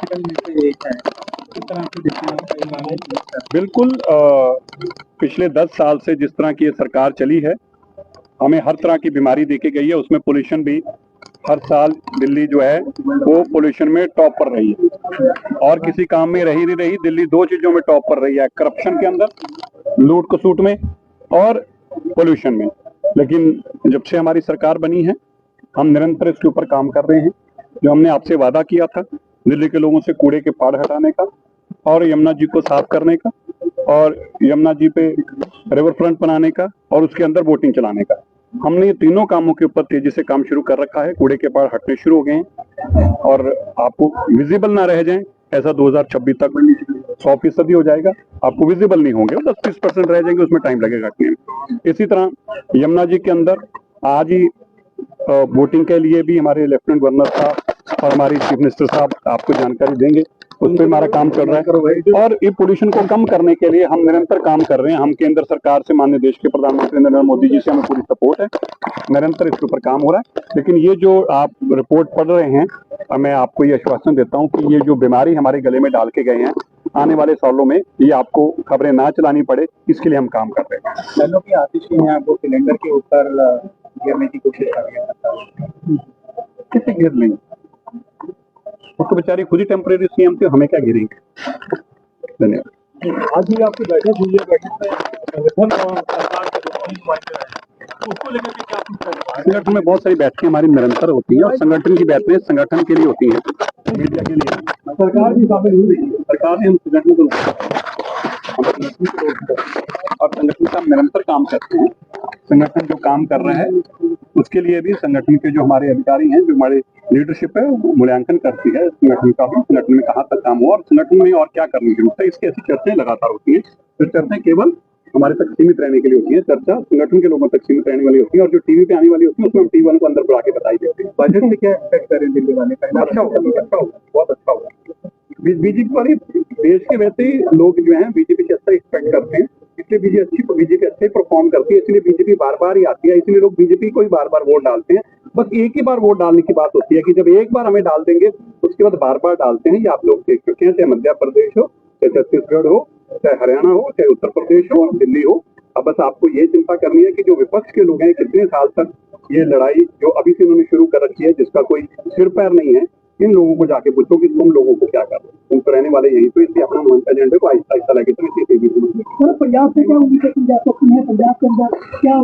Capital में से एक है, किस तरह से देखते हैं? बिल्कुल पिछले 10 साल से जिस तरह की ये सरकार चली है, हमें हर तरह की बीमारी देखी गई है। उसमें पोल्यूशन भी हर साल दिल्ली जो है वो पोल्यूशन में टॉप पर रही है, और किसी काम में रही नहीं रही। दिल्ली 2 चीजों में टॉप पर रही है, करप्शन के अंदर, लूट खसूट में, और पोल्यूशन में। लेकिन जब से हमारी सरकार बनी है, हम निरंतर इसके ऊपर काम कर रहे हैं। जो हमने आपसे वादा किया था दिल्ली के लोगों से कूड़े के पहाड़ हटाने का, और यमुना जी को साफ करने का, और यमुना जी पे रिवर फ्रंट बनाने का, और उसके अंदर बोटिंग चलाने का, हमने ये तीनों कामों के ऊपर तेजी से काम शुरू कर रखा है। कूड़े के पहाड़ हटने शुरू हो गए हैं, और आपको विजिबल ना रह जाएं ऐसा 2026 तक 100% हो जाएगा। आपको विजिबल नहीं होंगे, 10-20% रह जाएंगे, उसमें टाइम लगेगा हटने में। इसी तरह यमुना जी के अंदर आज ही बोटिंग के लिए भी हमारे लेफ्टिनेंट गवर्नर साहब और हमारी चीफ मिनिस्टर साहब आपको जानकारी देंगे, उस पर हमारा काम चल रहा है। और ये पोल्यूशन को कम करने के लिए हम निरंतर काम कर रहे हैं। हम केंद्र सरकार से, माननीय देश के प्रधानमंत्री नरेंद्र मोदी जी से हमें पूरी सपोर्ट है, निरंतर इसके ऊपर काम हो रहा है। लेकिन ये जो आप रिपोर्ट पढ़ रहे हैं, मैं आपको ये आश्वासन देता हूँ कि ये जो बीमारी हमारे गले में डाल के गए हैं, आने वाले सालों में ये आपको खबरें ना चलानी पड़े, इसके लिए हम काम कर रहे हैं। चलो की आतिशी है, वो सिलेंडर के ऊपर गिरने की कोशिश कर रही है। किसे गिर लेंगे? वो तो बेचारी खुद ही टेम्परेरी सीएम थे, हमें क्या गिरेंगे। धन्यवाद। आज भी आपकी बैठक हुई है, बैठक में संगठन और सरकार के दोनों ही नुमाइंदे रहे, उसको लेकर के क्या कुछ करना? संगठन में बहुत सारी बैठकें हमारी निरंतर होती हैं, और संगठन की बैठकें संगठन के लिए होती हैं, मीडिया के लिए। सरकार भी शामिल हुई है, सरकार ने हम संगठन को और संगठन का निरंतर काम करते हैं। संगठन जो काम कर रहा है उसके लिए भी संगठन के जो हमारे अधिकारी हैं, जो हमारे लीडरशिप है, वो मूल्यांकन करती है संगठन का भी, संगठन में कहाँ तक काम हुआ और संगठन में और क्या करने की जरूरत है। इसकी ऐसी चर्चाएं लगातार होती हैं। फिर चर्चाएं केवल हमारे तक सीमित रहने के लिए होती है, चर्चा संगठन के लोगों तक सीमित रहने वाली होती है, और जो टीवी पे आने वाली होती है उसमें हम टीवी वालों को अंदर बुला के बताई जाती है। बजट से क्या एक्सपेक्ट करें दिल्ली वाले का? अच्छा होगा, अच्छा होगा, बहुत अच्छा होगा। बीजेपी वाले देश के वैसे ही लोग जो हैं बीजेपी से अच्छा एक्सपेक्ट करते हैं, इसलिए बीजेपी अच्छे परफॉर्म करती है, इसलिए बीजेपी बार बार ही आती है, इसलिए लोग बीजेपी को ही बार बार वोट डालते हैं। बस एक ही बार वोट डालने की बात होती है कि जब एक बार हमें डाल देंगे उसके बाद बार बार डालते हैं। ये आप लोग देख चुके हैं, चाहे मध्य प्रदेश हो, चाहे छत्तीसगढ़ हो, चाहे हरियाणा हो, चाहे उत्तर प्रदेश हो, दिल्ली हो। अब बस आपको ये चिंता करनी है कि जो विपक्ष के लोग हैं, कितने साल तक ये लड़ाई जो अभी से उन्होंने शुरू कर रखी है, जिसका कोई सिर पैर नहीं है, इन लोगों को जाके पूछो कि तुम लोगों को क्या कर रहे हो, तुम तो रहने वाले यहीं। तो इसलिए अपना एजेंडे को आहिस्ता आहिस्ता लेके चले। पंजाब से क्या उम्मीद है? पंजाब के अंदर क्या